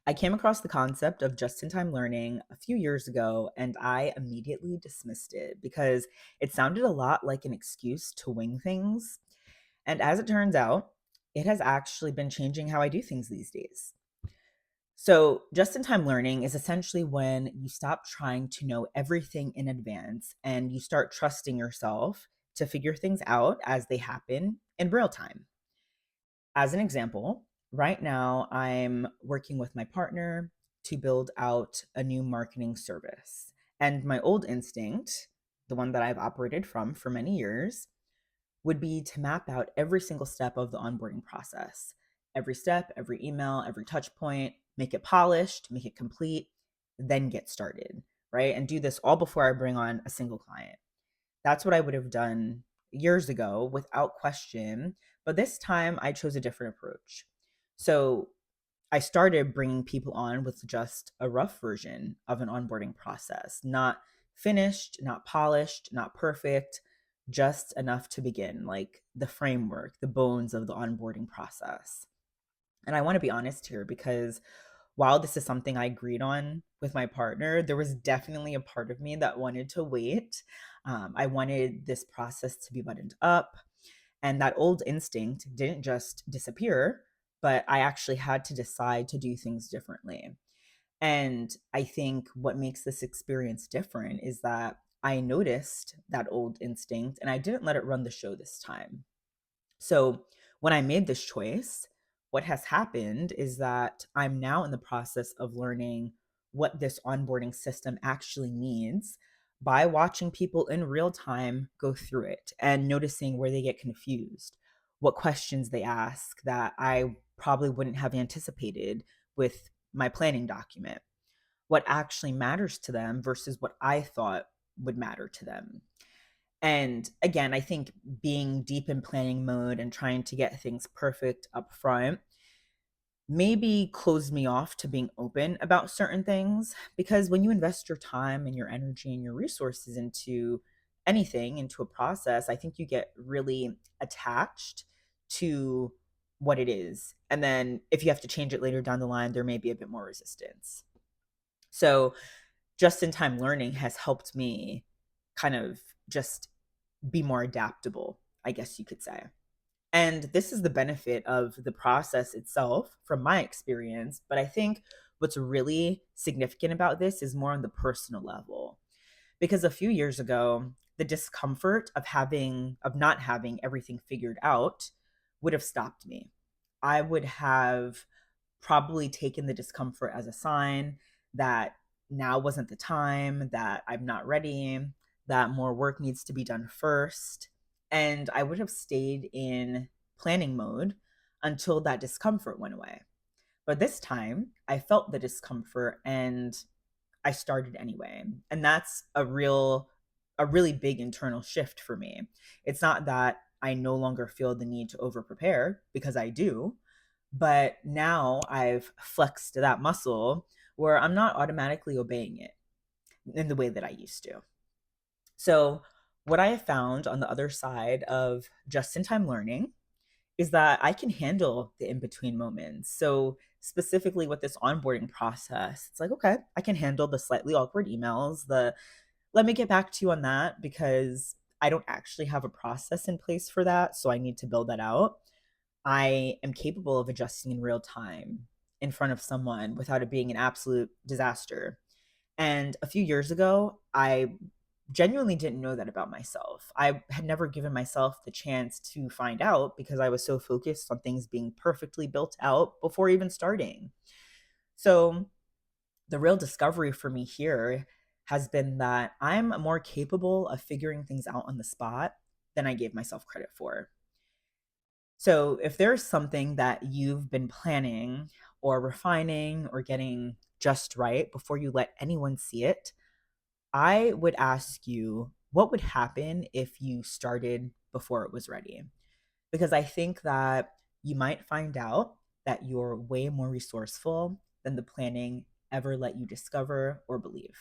I came across the concept of just in time learning a few years ago and I immediately dismissed it because it sounded a lot like an excuse to wing things. And as it turns out, it has actually been changing how I do things these days. So, just in time learning is essentially when you stop trying to know everything in advance and you start trusting yourself to figure things out as they happen in real time. As an example, right now I'm working with my partner to build out a new marketing service. And my old instinct, the one that I've operated from for many years, would be to map out every single step of the onboarding process. Every step, every email, every touch point, make it polished, make it complete, then get started, right? And do this all before I bring on a single client. That's what I would have done years ago without question. But this time I chose a different approach. So I started bringing people on with just a rough version of an onboarding process, not finished, not polished, not perfect, just enough to begin, like the framework, the bones of the onboarding process. And I want to be honest here because while this is something I agreed on with my partner, there was definitely a part of me that wanted to wait. I wanted this process to be buttoned up. And that old instinct didn't just disappear, but I actually had to decide to do things differently. And I think what makes this experience different is that I noticed that old instinct and I didn't let it run the show this time. So when I made this choice, what has happened is that I'm now in the process of learning what this onboarding system actually needs by watching people in real time go through it and noticing where they get confused, what questions they ask that I probably wouldn't have anticipated with my planning document, what actually matters to them versus what I thought would matter to them. And again, I think being deep in planning mode and trying to get things perfect up front maybe closed me off to being open about certain things because when you invest your time and your energy and your resources into anything, into a process, I think you get really attached to what it is. And then if you have to change it later down the line, there may be a bit more resistance. So, just in time learning has helped me kind of just be more adaptable, I guess you could say. And this is the benefit of the process itself from my experience. But I think what's really significant about this is more on the personal level. Because a few years ago, the discomfort of not having everything figured out would have stopped me. I would have probably taken the discomfort as a sign that now wasn't the time, that I'm not ready, that more work needs to be done first. And I would have stayed in planning mode until that discomfort went away. But this time, I felt the discomfort and I started anyway. And that's a really big internal shift for me. It's not that I no longer feel the need to over prepare because I do, but now I've flexed that muscle where I'm not automatically obeying it in the way that I used to. So, what I have found on the other side of just in time learning is that I can handle the in between moments. So, specifically with this onboarding process, it's like, okay, I can handle the slightly awkward emails, the let me get back to you on that because I don't actually have a process in place for that. So, I need to build that out. I am capable of adjusting in real time in front of someone without it being an absolute disaster. And a few years ago, I genuinely didn't know that about myself. I had never given myself the chance to find out because I was so focused on things being perfectly built out before even starting. So, the real discovery for me here has been that I'm more capable of figuring things out on the spot than I gave myself credit for. So, if there's something that you've been planning or refining or getting just right before you let anyone see it, I would ask you what would happen if you started before it was ready? Because I think that you might find out that you're way more resourceful than the planning ever let you discover or believe.